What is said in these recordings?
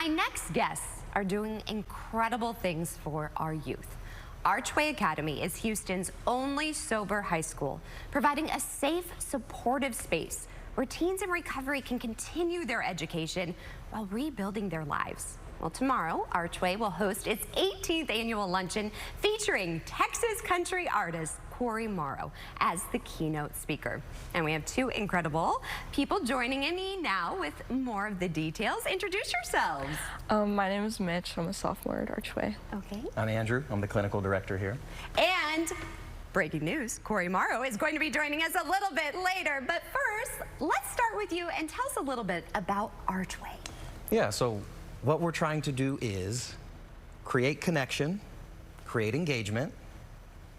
My next guests are doing incredible things for our youth. Archway Academy is Houston's only sober high school, providing a safe, supportive space where teens in recovery can continue their education while rebuilding their lives. Well, tomorrow, Archway will host its 18th annual luncheon featuring Texas country artist Corey Morrow as the keynote speaker. And we have two incredible people joining me now with more of the details. Introduce yourselves. My name is Mitch. I'm a sophomore at Archway. Okay. I'm Andrew. I'm the clinical director here. And breaking news, Corey Morrow is going to be joining us a little bit later. But first, let's start with you and tell us a little bit about Archway. Yeah, so what we're trying to do is create connection, create engagement,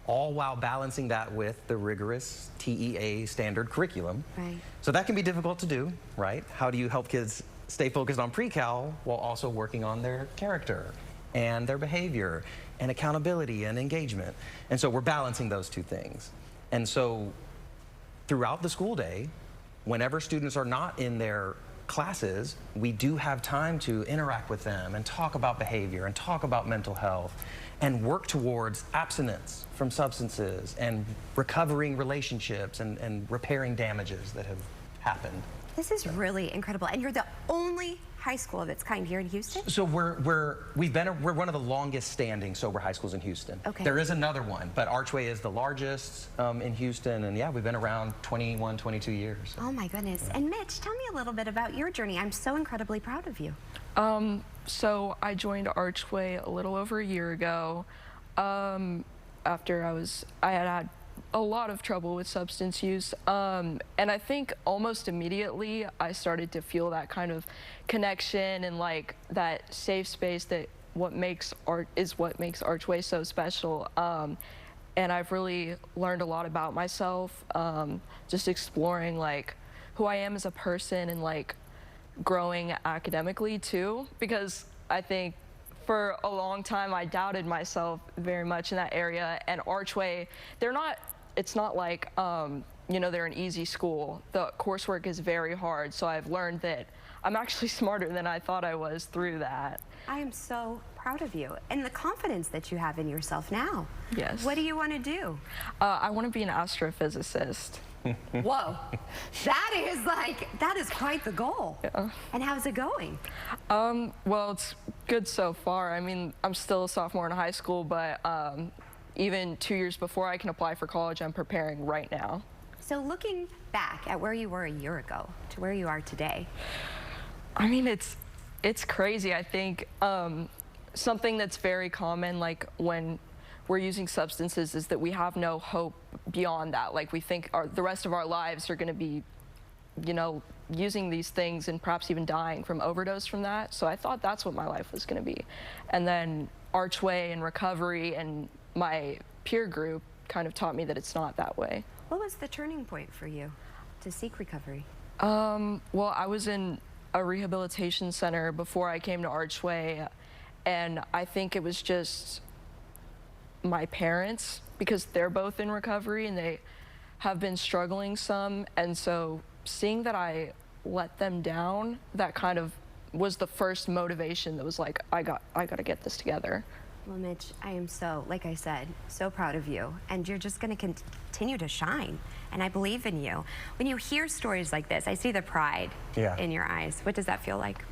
all while balancing that with the rigorous TEA standard curriculum. Right. So that can be difficult to do, right? How do you help kids stay focused on pre-cal while also working on their character and their behavior and accountability and engagement? And so we're balancing those two things. And so throughout the school day, whenever students are not in their classes, we do have time to interact with them and talk about behavior and talk about mental health and work towards abstinence from substances and recovering relationships and repairing damages that have happened. This is really incredible. And you're the only high school of its kind here in Houston? So we're one of the longest standing sober high schools in Houston. Okay. There is another one, but Archway is the largest in Houston, and yeah, we've been around 21, 22 years. Oh my goodness. Yeah. And Mitch, tell me a little bit about your journey. I'm so incredibly proud of you. So I joined Archway a little over a year ago, after I had a lot of trouble with substance use, and I think almost immediately I started to feel that kind of connection and like that safe space that what makes Archway so special. And I've really learned a lot about myself, just exploring like who I am as a person and like growing academically too, because I think for a long time I doubted myself very much in that area. And Archway, it's not like you know, they're an easy school. The coursework is very hard, so I've learned that I'm actually smarter than I thought I was through that. I am so proud of you and the confidence that you have in yourself now. Yes. What do you want to do? I want to be an astrophysicist. Whoa, that is quite the goal. Yeah. And how's it going? Well, it's good so far. I mean, I'm still a sophomore in high school, but even 2 years before I can apply for college, I'm preparing right now. So looking back at where you were a year ago to where you are today. I mean, it's crazy. I think something that's very common, like when we're using substances, is that we have no hope beyond that. Like we think the rest of our lives are going to be, you know, using these things and perhaps even dying from overdose from that. So I thought that's what my life was going to be. And then Archway and recovery and my peer group kind of taught me that it's not that way. What was the turning point for you to seek recovery? Well, I was in a rehabilitation center before I came to Archway, and I think it was just my parents, because they're both in recovery and they have been struggling some, and so seeing that I let them down, that kind of was the first motivation that was like, I got to get this together. Well, Mitch, I am so, like I said, so proud of you, and you're just going to continue to shine, and I believe in you. When you hear stories like this, I see the pride in your eyes. What does that feel like?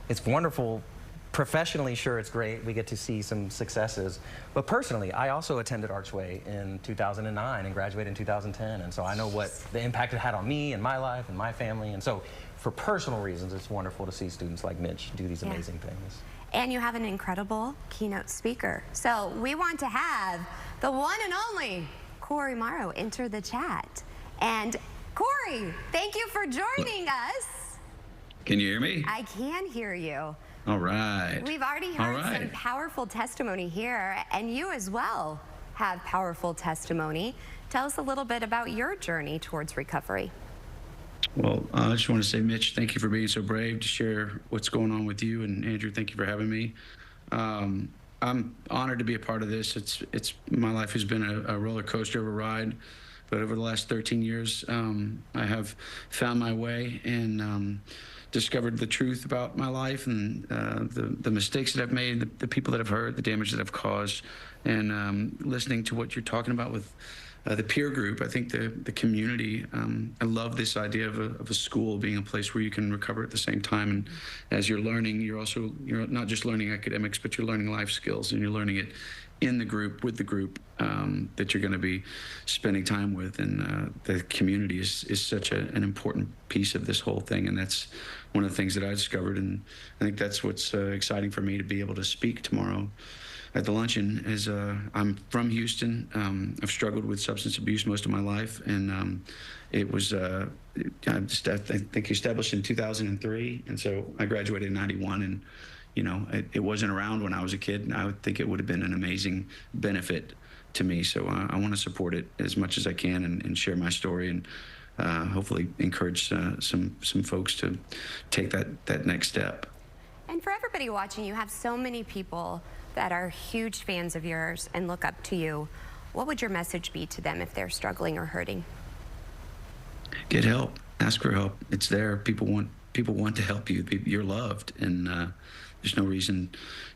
It's wonderful. Professionally, sure, it's great. We get to see some successes. But personally, I also attended Archway in 2009 and graduated in 2010, and so I know what the impact it had on me and my life and my family. And so for personal reasons, it's wonderful to see students like Mitch do these amazing things. And you have an incredible keynote speaker. So we want to have the one and only Corey Morrow enter the chat. And Corey, thank you for joining us. Can you hear me? I can hear you. All right. We've already heard some powerful testimony here, and you as well have powerful testimony. Tell us a little bit about your journey towards recovery. Well, I just want to say, Mitch, thank you for being so brave to share what's going on with you, and Andrew, thank you for having me. I'm honored to be a part of this. It's my life has been a roller coaster of a ride, but over the last 13 years, I have found my way, and discovered the truth about my life and the mistakes that I've made, the people that I've hurt, the damage that I've caused, and listening to what you're talking about with the peer group. I think the community, I love this idea of a school being a place where you can recover at the same time. And as you're learning, you're not just learning academics, but you're learning life skills, and you're learning it in the group, with the group that you're going to be spending time with. And the community is such an important piece of this whole thing. And that's one of the things that I discovered. And I think that's what's exciting for me to be able to speak tomorrow at the luncheon. Is I'm from Houston. I've struggled with substance abuse most of my life, and it was I think established in 2003, and so I graduated in '91, and it wasn't around when I was a kid, and I would think it would have been an amazing benefit to me. So I want to support it as much as I can, and share my story, and hopefully encourage some folks to take that next step. And for everybody watching, you have so many people that are huge fans of yours and look up to you. What would your message be to them if they're struggling or hurting? Get help. Ask for help. It's there. People want to help you. You're loved, and there's no reason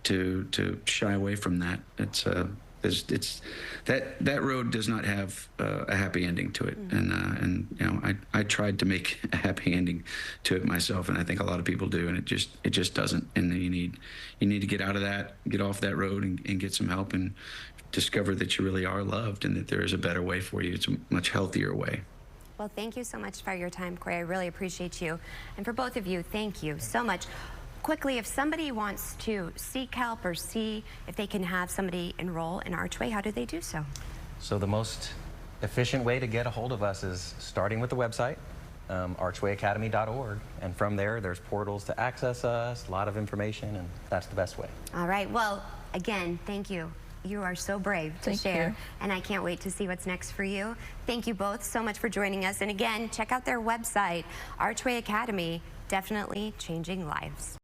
to shy away from that. It's that road does not have a happy ending to it, and I tried to make a happy ending to it myself, and I think a lot of people do, and it just doesn't. And you need to get out of that, get off that road, and get some help, and discover that you really are loved, and that there is a better way for you. It's a much healthier way. Well, thank you so much for your time, Corey. I really appreciate you. And for both of you, thank you so much. Quickly, if somebody wants to seek help or see if they can have somebody enroll in Archway, how do they do so? So the most efficient way to get a hold of us is starting with the website, archwayacademy.org. And from there, there's portals to access us, a lot of information, and that's the best way. All right. Well, again, thank you. You are so brave to share, and I can't wait to see what's next for you. Thank you both so much for joining us. And again, check out their website, Archway Academy, definitely changing lives.